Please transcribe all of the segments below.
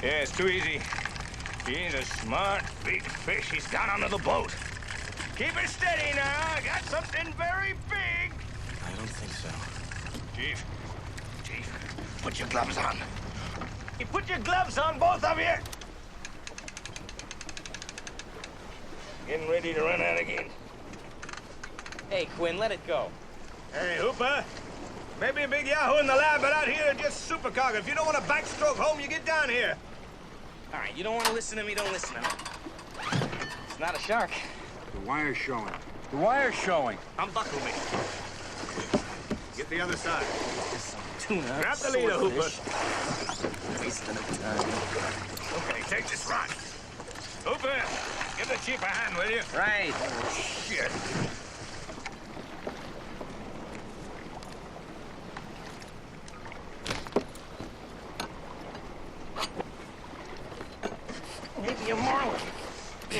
Yeah, it's too easy. He's a smart, big fish. He's gone under the boat. Keep it steady now. I got something very big. I don't think so. Chief, put your gloves on. You put your gloves on, both of you. Getting ready to run out again. Hey, Quinn, let it go. Hey, Hooper. Maybe a big yahoo in the lab, but out here, just supercargo. If you don't want to backstroke home, you get down here. All right, you don't want to listen to me, don't listen to me. It's not a shark. The wire's showing. The wire's showing. Unbuckle me. Get the other side. Just some tuna. Grab the leader, Hooper. Wasting of time. Okay, take this rod. Hooper, give the chief a hand, will you? Right. Shit. Maybe a marlin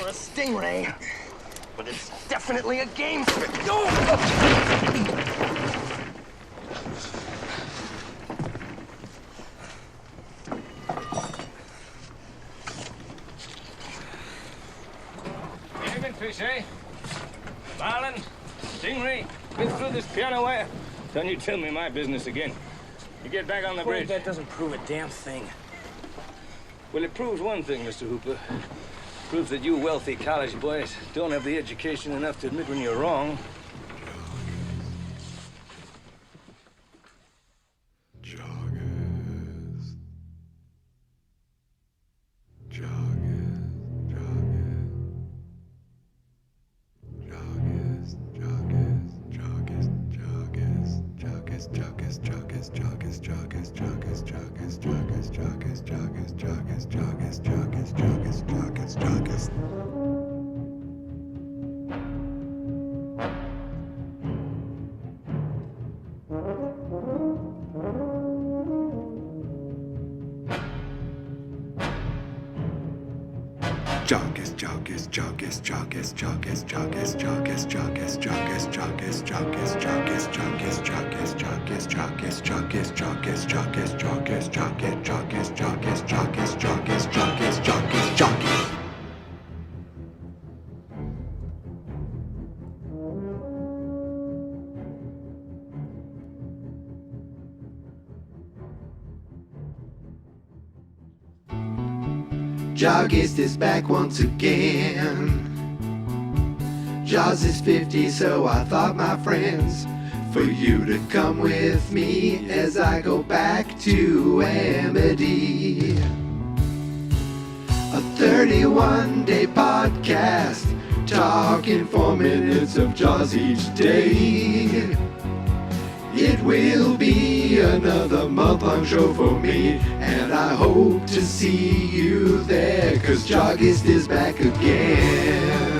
or a stingray, but it's definitely a game fish. Even fish, eh? Marlin, stingray, been through this piano wire. Don't you tell me my business again. You get back on the bridge. That doesn't prove a damn thing. Well, it proves one thing, Mr. Hooper. Proves that you wealthy college boys don't have the education enough to admit when you're wrong. JAWGUST. JAWGUST is back once again. Jaws is 50, so I thought, my friends, for you to come with me as I go back to Amity. A 31-day podcast, talking 4 minutes of Jaws each day. It will be another month-long show for me, and I hope to see you there, 'cause JAWGUST is back again.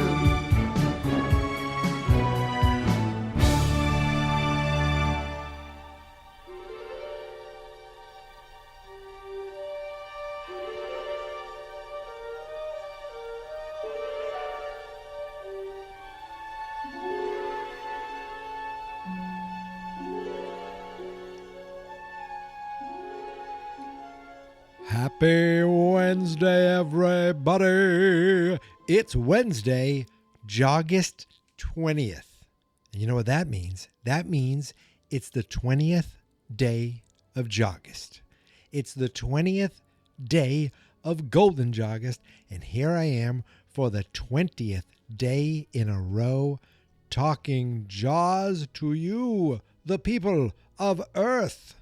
Happy Wednesday, everybody. It's Wednesday, August 20th. And you know what that means? That means it's the 20th day of August. It's the 20th day of Golden August. And here I am for the 20th day in a row talking Jaws to you, the people of Earth.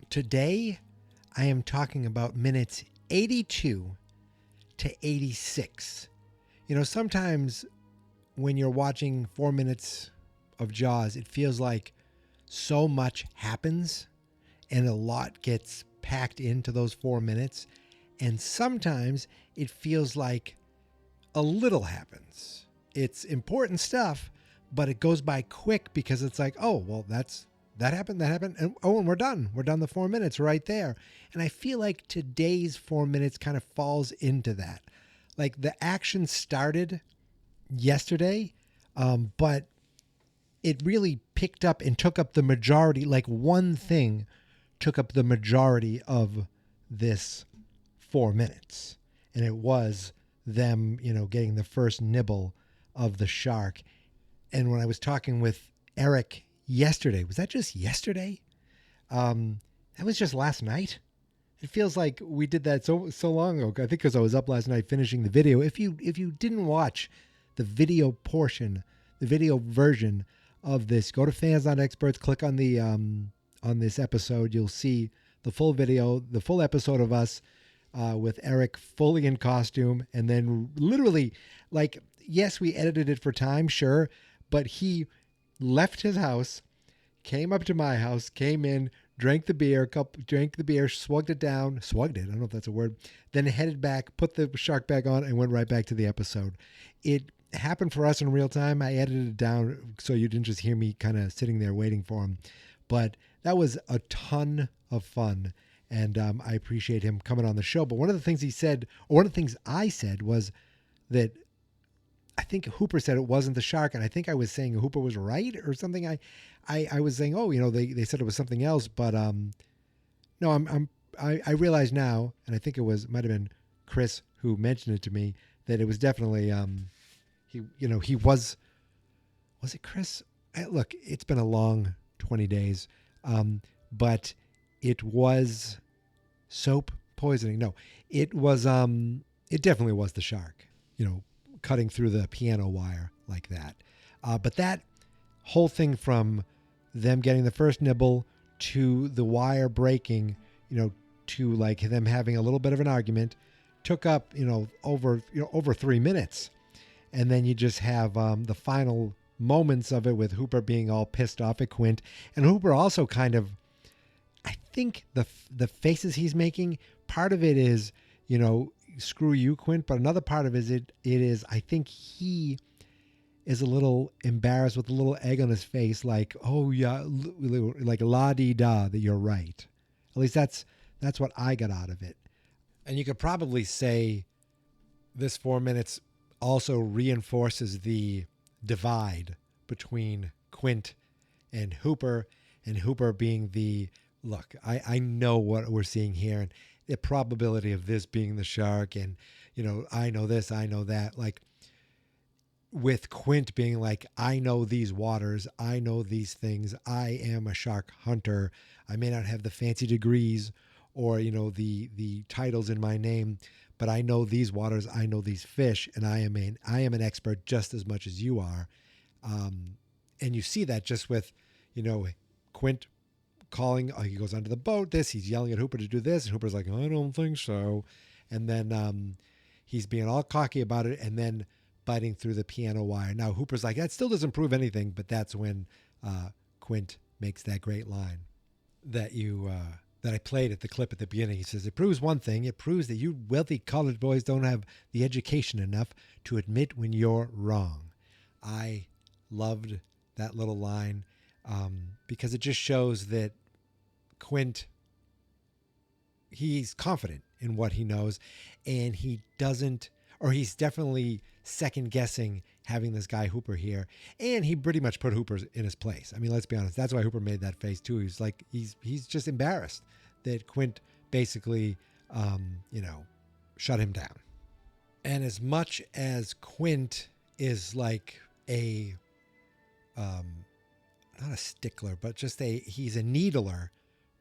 Today, I am talking about minutes 82 to 86. You know, sometimes when you're watching 4 minutes of Jaws, it feels like so much happens and a lot gets packed into those 4 minutes. And sometimes it feels like a little happens. It's important stuff, but it goes by quick because it's like, oh, well, that happened, and we're done. We're done the 4 minutes right there. And I feel like today's 4 minutes kind of falls into that. Like the action started yesterday, but it really picked up and took up the majority. Like one thing took up the majority of this 4 minutes. And it was them, getting the first nibble of the shark. And when I was talking with Eric yesterday, was that just yesterday? That was just last night. It feels like we did that so long ago. I think because I was up last night finishing the video. If you didn't watch the video portion, the video version of this, go to Fans.Experts, click on the on this episode. You'll see the full video, the full episode of us with Eric fully in costume, and then literally, like, yes, we edited it for time, sure, but he left his house, came up to my house, came in, drank the beer, swagged it. I don't know if that's a word. Then headed back, put the shark back on, and went right back to the episode. It happened for us in real time. I edited it down so you didn't just hear me kind of sitting there waiting for him. But that was a ton of fun, and I appreciate him coming on the show. But one of the things he said, or one of the things I said, was that I think Hooper said it wasn't the shark, and I think I was saying Hooper was right or something. I was saying, they said it was something else, but no, I realize now, and I think might have been Chris who mentioned it to me, that it was definitely he was it Chris? Look, it's been a long 20 days, but it was soap poisoning. No, it was it definitely was the shark, cutting through the piano wire like that. But that whole thing from them getting the first nibble to the wire breaking, to like them having a little bit of an argument, took up, over 3 minutes. And then you just have the final moments of it with Hooper being all pissed off at Quint. And Hooper also kind of, I think the faces he's making, part of it is, screw you, Quint. But another part of it is, I think he is a little embarrassed with a little egg on his face, like, oh yeah, like la-dee-da, that you're right. At least that's what I got out of it. And you could probably say this 4 minutes also reinforces the divide between Quint and Hooper being the, look, I know what we're seeing here, and the probability of this being the shark, and, I know this, I know that, like, with Quint being like, I know these waters, I know these things, I am a shark hunter. I may not have the fancy degrees or, the titles in my name, but I know these waters, I know these fish, and I am an expert just as much as you are. And you see that just with, Quint calling, he goes onto the boat, he's yelling at Hooper to do this, and Hooper's like, I don't think so. And then he's being all cocky about it, and then biting through the piano wire. Now Hooper's like, that still doesn't prove anything, but that's when Quint makes that great line that that I played at the clip at the beginning. He says, it proves one thing. It proves that you wealthy college boys don't have the education enough to admit when you're wrong. I loved that little line because it just shows that Quint, he's confident in what he knows, and he doesn't, or he's definitely second guessing having this guy Hooper here, and he pretty much put Hooper in his place. I mean, let's be honest. That's why Hooper made that face too. He's like, he's just embarrassed that Quint basically, shut him down. And as much as Quint is like a, not a stickler, but just he's a needler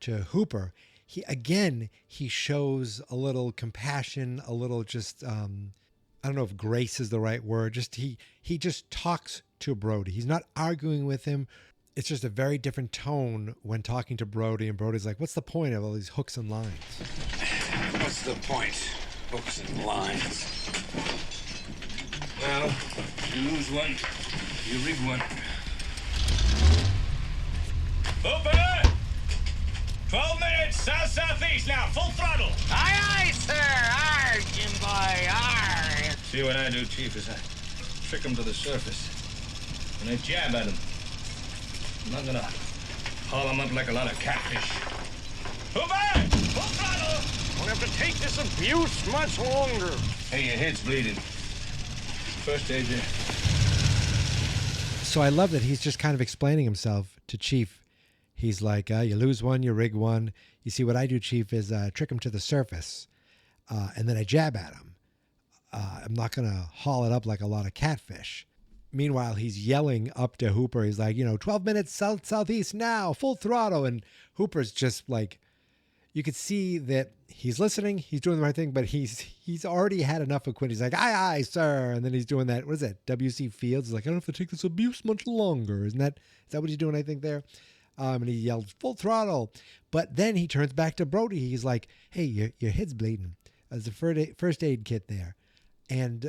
to Hooper. He shows a little compassion, a little just, I don't know if grace is the right word. Just he just talks to Brody. He's not arguing with him. It's just a very different tone when talking to Brody. And Brody's like, what's the point of all these hooks and lines? What's the point? Hooks and lines. Well, you lose one, you rig one. Hooper! 12 minutes, south-southeast now, full throttle. Aye, aye, sir. Arr, Jim boy, arr. See what I do, Chief, is I trick them to the surface, and I jab at them. I'm not gonna haul them up like a lot of catfish. Hooper! Full throttle! Won't have to take this abuse much longer. Hey, your head's bleeding. First aid you. So I love that he's just kind of explaining himself to Chief. He's like, you lose one, you rig one. You see, what I do, Chief, is trick him to the surface. and then I jab at him. I'm not going to haul it up like a lot of catfish. Meanwhile, he's yelling up to Hooper. He's like, 12 minutes southeast now, full throttle. And Hooper's just like, you could see that he's listening, he's doing the right thing, but he's already had enough of Quint. He's like, aye, sir. And then he's doing that. What is that? W.C. Fields. He's like, I don't have to take this abuse much longer. Is that what he's doing, I think, there? And he yelled, full throttle. But then he turns back to Brody. He's like, hey, your head's bleeding. There's a first aid kit there. And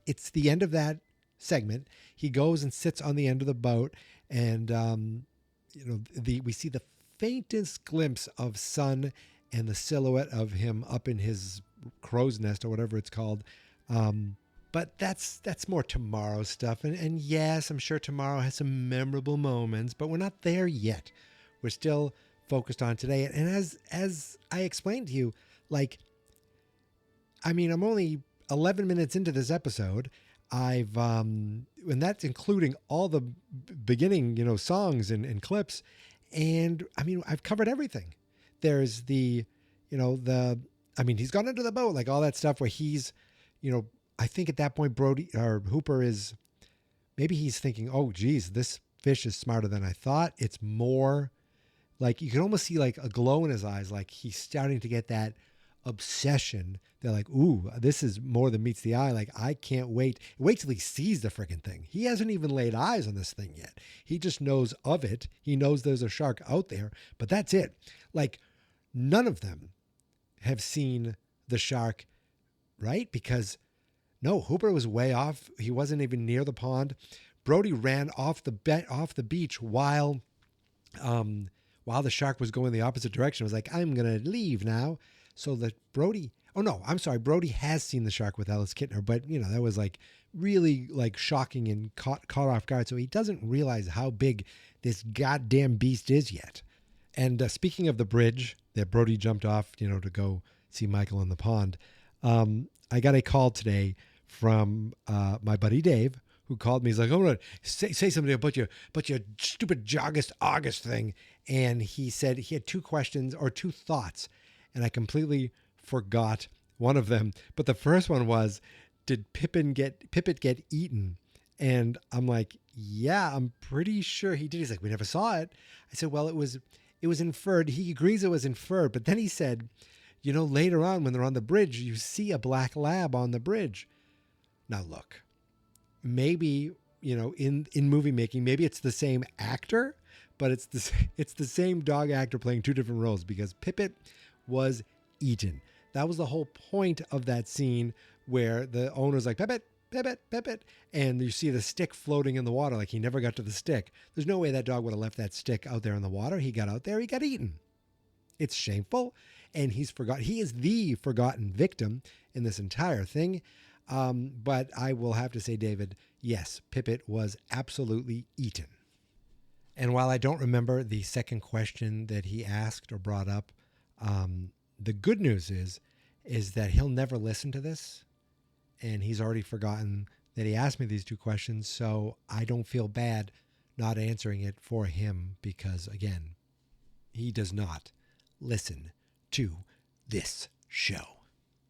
it's the end of that segment. He goes and sits on the end of the boat, and we see the faintest glimpse of sun and the silhouette of him up in his crow's nest or whatever it's called. But that's more tomorrow's stuff. And yes, I'm sure tomorrow has some memorable moments, but we're not there yet. We're still focused on today. And as I explained to you, I'm only 11 minutes into this episode. And that's including all the beginning, songs and clips. And I've covered everything. There's he's gone into the boat, like all that stuff where he's, I think at that point, Hooper is, maybe he's thinking, oh geez, this fish is smarter than I thought. It's more like, you can almost see like a glow in his eyes. Like he's starting to get that obsession. They're like, ooh, this is more than meets the eye. Like, I can't wait. Wait till he sees the freaking thing. He hasn't even laid eyes on this thing yet. He just knows of it. He knows there's a shark out there, but that's it. Like, none of them have seen the shark, right? Because no, Hooper was way off. He wasn't even near the pond. Brody ran off the beach while the shark was going the opposite direction. It was like, I'm going to leave now. So that Brody has seen the shark with Alice Kittner, but that was like really like shocking and caught off guard. So he doesn't realize how big this goddamn beast is yet. And speaking of the bridge that Brody jumped off, to go see Michael in the pond, I got a call today from my buddy Dave, who called me. He's like, I'm going to say something about your stupid JAWGUST August thing. And he said he had two questions or two thoughts, and I completely forgot one of them. But the first one was, did Pippet get eaten? And I'm like, yeah, I'm pretty sure he did. He's like, we never saw it. I said, well, it was inferred. He agrees it was inferred. But then he said, later on when they're on the bridge, you see a black lab on the bridge. Now look, maybe, in movie making, maybe it's the same actor, but it's the same dog actor playing two different roles, because Pippet was eaten. That was the whole point of that scene where the owner's like, Pippet, Pippet, Pippet, and you see the stick floating in the water like he never got to the stick. There's no way that dog would have left that stick out there in the water. He got out there, he got eaten. It's shameful, and he is the forgotten victim in this entire thing. But I will have to say, David, yes, Pippet was absolutely eaten. And while I don't remember the second question that he asked or brought up, the good news is that he'll never listen to this, and he's already forgotten that he asked me these two questions, so I don't feel bad not answering it for him, because, again, he does not listen to this show.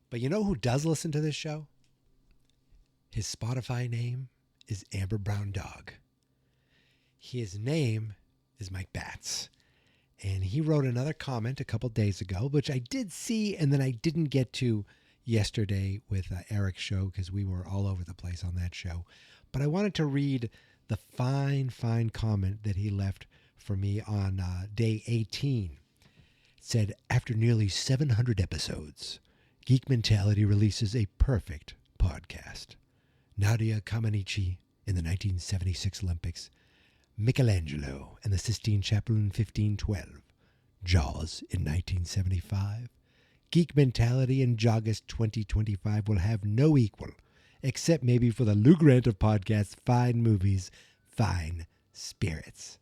But you know who does listen to this show? His Spotify name is Amber Brown Dog. His name is Mike Batts. And he wrote another comment a couple days ago, which I did see, and then I didn't get to yesterday with Eric's show because we were all over the place on that show. But I wanted to read the fine comment that he left for me on day 18. It said, after nearly 700 episodes, Geek Mentality releases a perfect podcast. Nadia Comaneci in the 1976 Olympics, Michelangelo and the Sistine Chapel in 1512, Jaws in 1975. Geek Mentality and JAWGUST 2025 will have no equal, except maybe for the Lou Grant of podcasts, Fine Movies, Fine Spirits.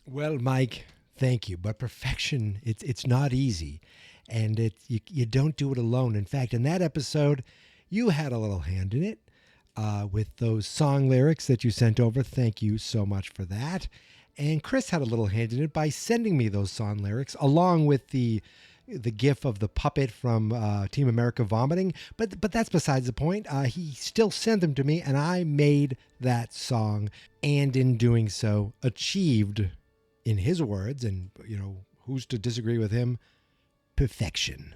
Well, Mike, thank you, but perfection, it's not easy, and you don't do it alone. In fact, in that episode, you had a little hand in it. With those song lyrics that you sent over. Thank you so much for that. And Chris had a little hand in it by sending me those song lyrics along with the the gif of the puppet from Team America vomiting, but that's besides the point. He still sent them to me, and I made that song, and in doing so, achieved, in his words, and who's to disagree with him, perfection.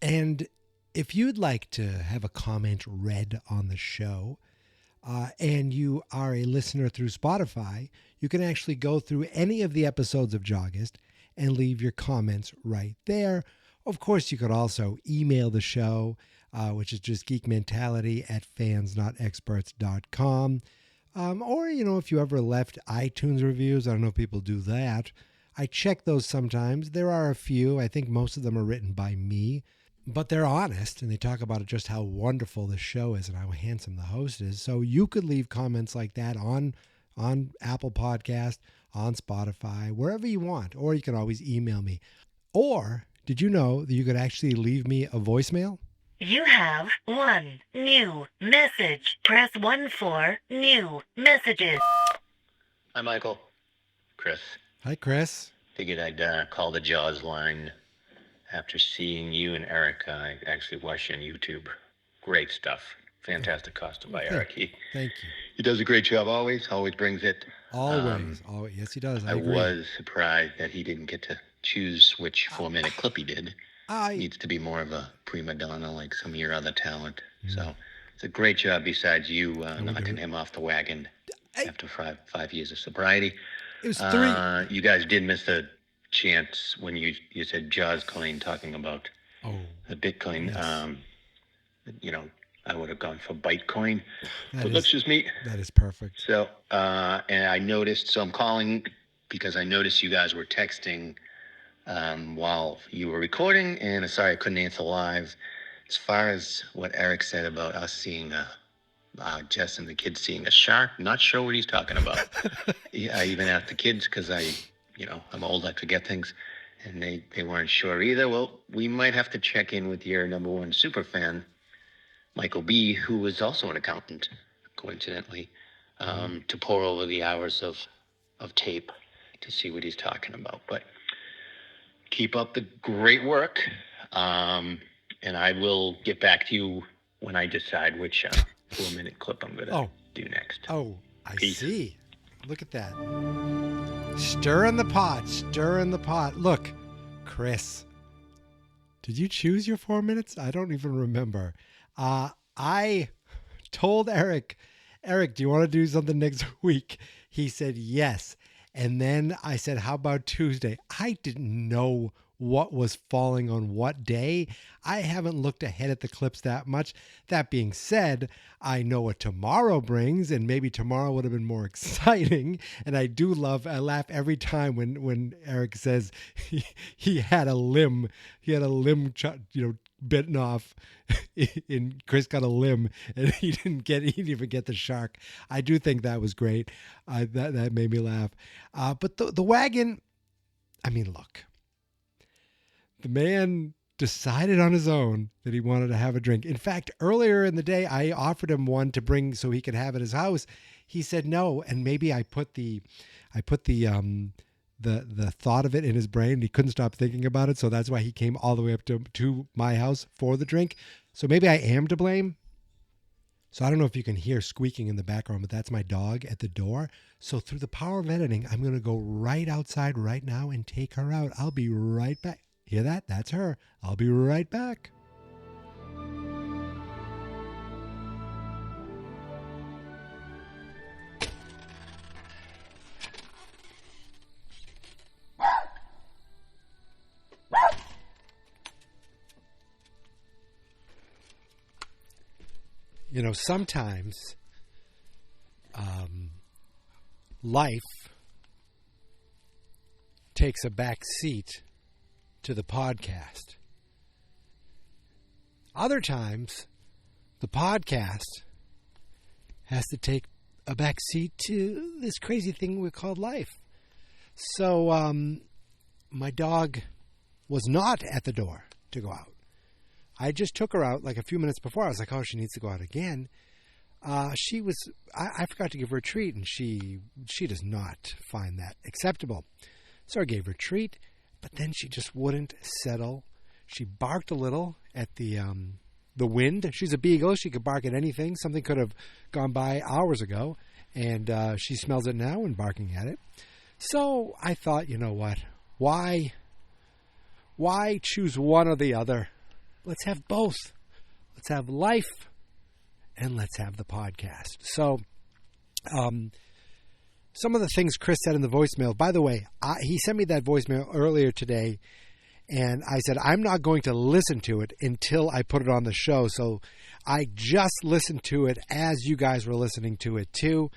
And if you'd like to have a comment read on the show, and you are a listener through Spotify, you can actually go through any of the episodes of JAWGUST and leave your comments right there. Of course, you could also email the show, which is just geekmentality@fansnotexperts.com. Or, if you ever left iTunes reviews, I don't know if people do that. I check those sometimes. There are a few. I think most of them are written by me. But they're honest, and they talk about just how wonderful the show is and how handsome the host is. So you could leave comments like that on Apple Podcast, on Spotify, wherever you want. Or you can always email me. Or did you know that you could actually leave me a voicemail? You have one new message. Press 1 for new messages. Hi, Michael. Chris. Hi, Chris. Figured I'd call the Jaws line. After seeing you and Eric, I actually watched you on YouTube. Great stuff. Fantastic costume by Eric. Thank you. He does a great job always brings it. Always. Yes, he does. I agree. Was surprised that he didn't get to choose which 4-minute clip he did. Needs to be more of a prima donna like some of your other talent. So it's a great job besides you knocking him off the wagon after five years of sobriety. It was 3. You guys did miss the chance when you said Jaws Clean talking about the Bitcoin. Yes. I would have gone for Bytecoin, but that's just me. That is perfect. So, and I noticed, so I'm calling because I noticed you guys were texting while you were recording, and sorry I couldn't answer live. As far as what Eric said about us seeing Jess and the kids seeing a shark, not sure what he's talking about. I even asked the kids because I'm old, I forget things, and they weren't sure either. Well, we might have to check in with your number one super fan, Michael B., who is also an accountant, coincidentally, to pour over the hours of tape to see what he's talking about. But keep up the great work, and I will get back to you when I decide which 4-minute clip I'm going to do next. Oh, Peace. See. Look at that. Stir in the pot. Look, Chris, did you choose your 4 minutes? I don't even remember. I told Eric, do you want to do something next week? He said yes. And then I said, how about Tuesday? I didn't know what was falling on what day. I haven't looked ahead at the clips that much. That being said, I know what tomorrow brings, and maybe tomorrow would have been more exciting. And I laugh every time when Eric says he had a limb bitten off, and Chris got a limb, and he didn't even get the shark. I do think that was great. That made me laugh. But the wagon, I mean, look. The man decided on his own that he wanted to have a drink. In fact, earlier in the day, I offered him one to bring so he could have at his house. He said no, and maybe I put the thought of it in his brain. He couldn't stop thinking about it, so that's why he came all the way up to my house for the drink. So maybe I am to blame. So I don't know if you can hear squeaking in the background, but that's my dog at the door. So through the power of editing, I'm going to go right outside right now and take her out. I'll be right back. Hear that? That's her. I'll be right back. Sometimes life takes a back seat to the podcast. Other times, the podcast has to take a back seat to this crazy thing we call life. So, my dog was not at the door to go out. I just took her out like a few minutes before. I was like, oh, she needs to go out again. I forgot to give her a treat, and she does not find that acceptable. So I gave her a treat, But then she just wouldn't settle. She barked a little at the wind. She's a beagle. She could bark at anything. Something could have gone by hours ago, and she smells it now and barking at it. So I thought, you know what? Why choose one or the other? Let's have both. Let's have life, and let's have the podcast. So, some of the things Chris said in the voicemail, by the way, he sent me that voicemail earlier today, and I said, I'm not going to listen to it until I put it on the show. So I just listened to it as you guys were listening to it too.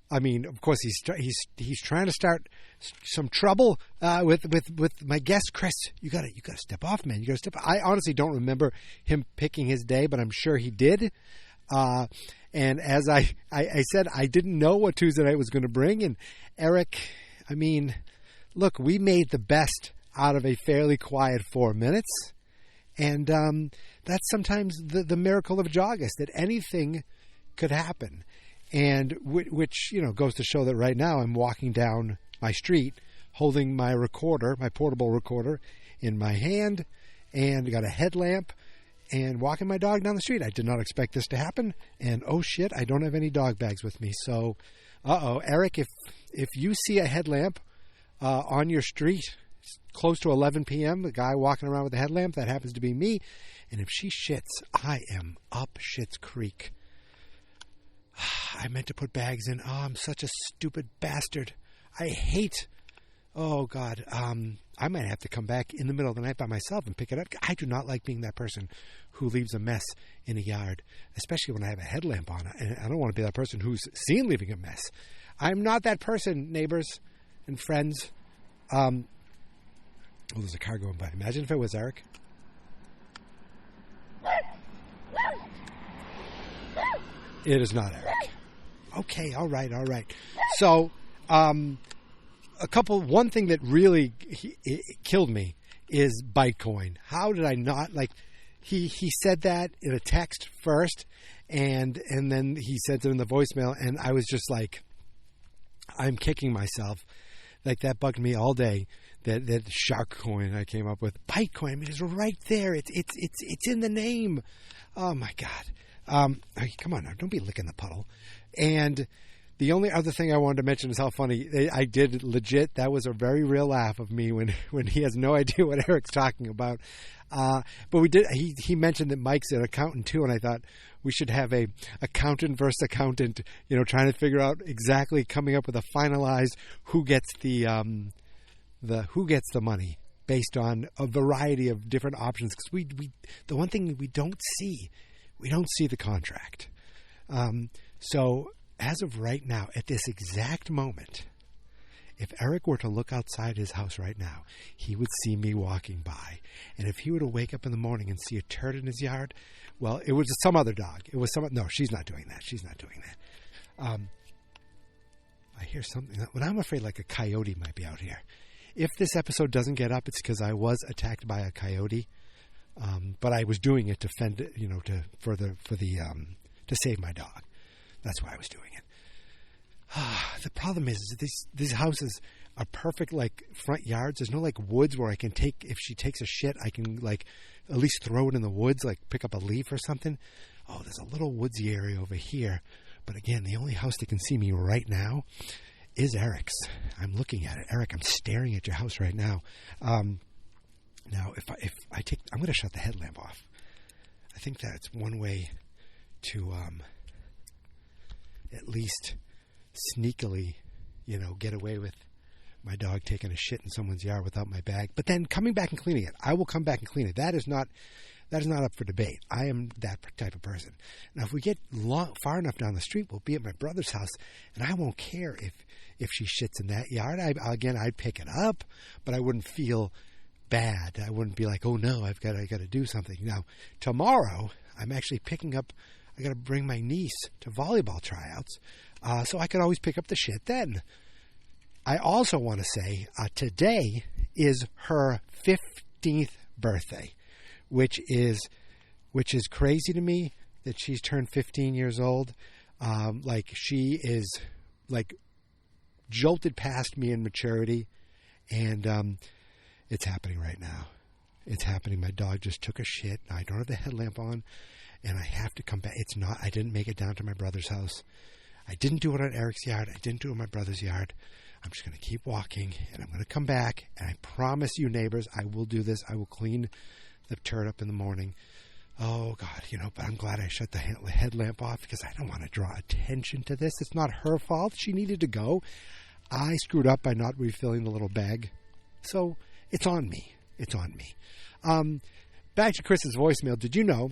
I mean, of course, he's trying to start some trouble with my guest, Chris. You gotta step off, man. You gotta step. I honestly don't remember him picking his day, but I'm sure he did. And as I said, I didn't know what Tuesday night was going to bring. And Eric, I mean, look, we made the best out of a fairly quiet 4 minutes, and that's sometimes the miracle of JAWGUST, that anything could happen. And which, you know, goes to show that right now I'm walking down my street holding my recorder, my portable recorder in my hand, and got a headlamp and walking my dog down the street. I did not expect this to happen. And oh shit, I don't have any dog bags with me. So, Eric, if you see a headlamp on your street close to 11 p.m., the guy walking around with a headlamp, that happens to be me. And if she shits, I am up shit's creek. I meant to put bags in. Oh, I'm such a stupid bastard. I hate. Oh, God. I might have to come back in the middle of the night by myself and pick it up. I do not like being that person who leaves a mess in a yard, especially when I have a headlamp on. And I don't want to be that person who's seen leaving a mess. I'm not that person, neighbors and friends. Oh, there's a car going by. Imagine if it was Eric. It is not Eric. Okay, all right. So, one thing that really killed me is Bytecoin. How did I not, like, he said that in a text first, and then he said it in the voicemail, and I was just like, I'm kicking myself. Like, that bugged me all day. That shark coin I came up with. Bytecoin, I mean, it's right there. It's in the name. Oh my God. Hey, come on now, don't be licking the puddle. And the only other thing I wanted to mention is how funny I did. Legit, that was a very real laugh of me when he has no idea what Eric's talking about. But we did. He mentioned that Mike's an accountant too, and I thought we should have a accountant versus accountant. You know, trying to figure out exactly, coming up with a finalized who gets the money based on a variety of different options. Because we the one thing we don't see the contract. So as of right now, at this exact moment, if Eric were to look outside his house right now, he would see me walking by. And if he were to wake up in the morning and see a turd in his yard, well, it was some other dog. No, she's not doing that. She's not doing that. I hear something. When I'm afraid like a coyote might be out here. If this episode doesn't get up, it's because I was attacked by a coyote. But I was doing it to fend, to save my dog. That's why I was doing it. The problem is these houses are perfect, like, front yards. There's no, like, woods where I can if she takes a shit, I can, like, at least throw it in the woods, like pick up a leaf or something. Oh, there's a little woodsy area over here. But again, the only house that can see me right now is Eric's. I'm looking at it. Eric, I'm staring at your house right now. Now, if I take, I'm going to shut the headlamp off. I think that's one way to at least sneakily, get away with my dog taking a shit in someone's yard without my bag. But then coming back and cleaning it, I will come back and clean it. That is not up for debate. I am that type of person. Now, if we get far enough down the street, we'll be at my brother's house, and I won't care if she shits in that yard. I'd pick it up, but I wouldn't feel bad. I wouldn't be like, oh no, I got to do something. Now, tomorrow, I'm actually picking up. I got to bring my niece to volleyball tryouts, so I could always pick up the shit then. I also want to say today is her 15th birthday, which is crazy to me that she's turned 15 years old. Like, she is, like, jolted past me in maturity, And it's happening right now. It's happening. My dog just took a shit. I don't have the headlamp on, and I have to come back. I didn't make it down to my brother's house. I didn't do it on Eric's yard. I didn't do it on my brother's yard. I'm just going to keep walking, and I'm going to come back, and I promise you, neighbors, I will do this. I will clean the turd up in the morning. Oh, God, but I'm glad I shut the headlamp off because I don't want to draw attention to this. It's not her fault. She needed to go. I screwed up by not refilling the little bag. So it's on me. It's on me. Back to Chris's voicemail. Did you know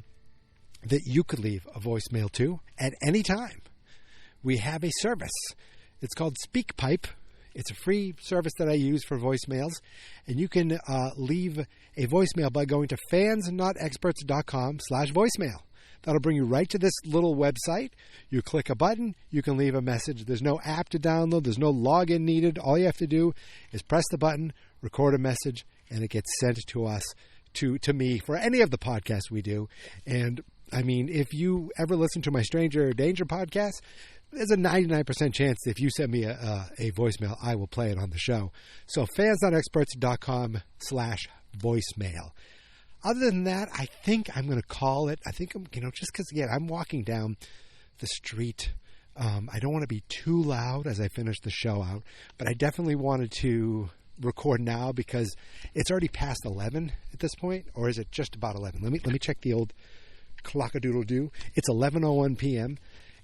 that you could leave a voicemail too at any time? We have a service. It's called SpeakPipe. It's a free service that I use for voicemails. And you can leave a voicemail by going to fansnotexperts.com/voicemail. That'll bring you right to this little website. You click a button. You can leave a message. There's no app to download. There's no login needed. All you have to do is press the button, record a message, and it gets sent to us, to me, for any of the podcasts we do. And, I mean, if you ever listen to my Stranger Danger podcast, there's a 99% chance that if you send me a voicemail, I will play it on the show. So fansnotexperts.com/voicemail. Other than that, I think I'm going to call it. I think I'm, just because, again, I'm walking down the street. I don't want to be too loud as I finish the show out, but I definitely wanted to record now because it's already past 11 at this point, or is it just about 11? Let me check the old clock-a-doodle-doo. It's 11:01 p.m.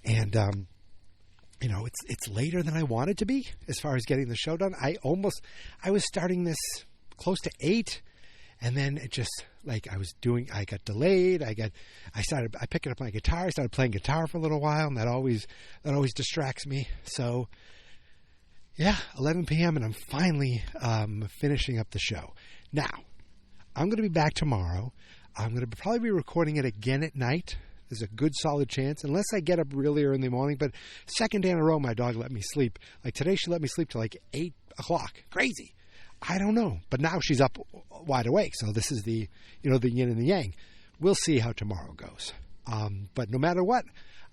and it's later than I wanted to be as far as getting the show done. I was starting this close to 8, and then it just, I got delayed. I picked up my guitar. I started playing guitar for a little while, and that always distracts me. So, yeah, 11 p.m., and I'm finally finishing up the show. Now, I'm going to be back tomorrow. I'm going to probably be recording it again at night. There's a good solid chance, unless I get up really early in the morning. But second day in a row, my dog let me sleep. Like today, she let me sleep till 8 o'clock. Crazy. I don't know. But now she's up wide awake. So this is the yin and the yang. We'll see how tomorrow goes. But no matter what,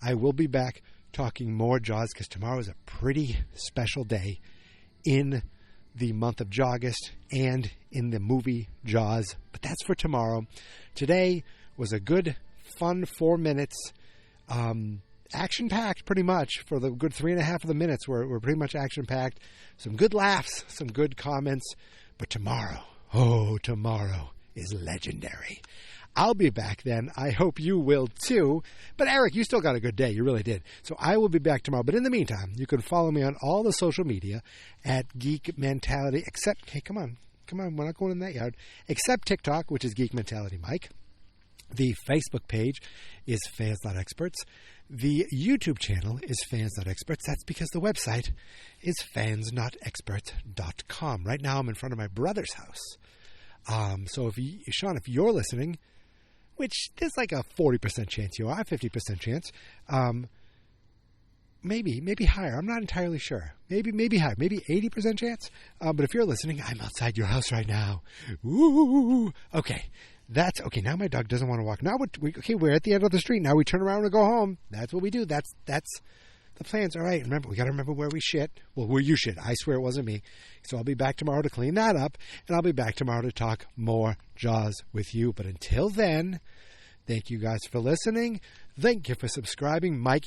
I will be back talking more Jaws because tomorrow is a pretty special day in the month of JAWGUST and in the movie Jaws. But that's for tomorrow. Today was a good, fun 4 minutes. Action-packed pretty much. For the good 3.5 of the minutes were pretty much action-packed. Some good laughs, some good comments. But tomorrow is legendary. I'll be back then. I hope you will too. But Eric, you still got a good day. You really did. So I will be back tomorrow. But in the meantime, you can follow me on all the social media at Geek Mentality. Except, hey, come on. We're not going in that yard. Except TikTok, which is Geek Mentality Mike. The Facebook page is Fans Not Experts. The YouTube channel is Fans Not Experts. That's because the website is fansnotexperts.com. Right now I'm in front of my brother's house. So Sean, if you're listening, which there's like a 40% chance you are, 50% chance, maybe higher. I'm not entirely sure. Maybe higher. Maybe 80% chance. But if you're listening, I'm outside your house right now. Ooh. Okay. That's okay. Now my dog doesn't want to walk. Now we're at the end of the street. Now we turn around and go home. That's what we do. That's the plans. All right. Remember, we got to remember where we shit. Well, where you shit. I swear it wasn't me. So I'll be back tomorrow to clean that up, and I'll be back tomorrow to talk more Jaws with you. But until then, thank you guys for listening. Thank you for subscribing. Mike,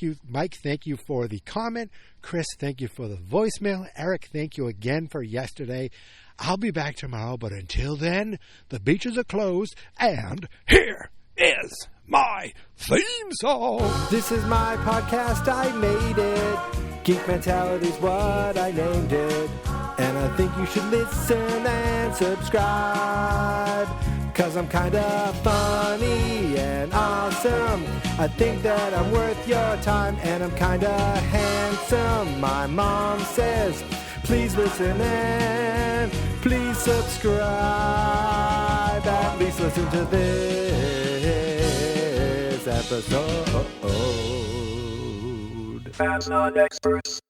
thank you for the comment. Chris, thank you for the voicemail. Eric, thank you again for yesterday. I'll be back tomorrow, but until then, the beaches are closed, and here is my theme song. This is my podcast, I made it. Geek Mentality's what I named it. And I think you should listen and subscribe. 'Cause I'm kinda funny and awesome. I think that I'm worth your time, and I'm kinda handsome. My mom says, please listen and please subscribe. At least listen to this episode. Fans Not Experts.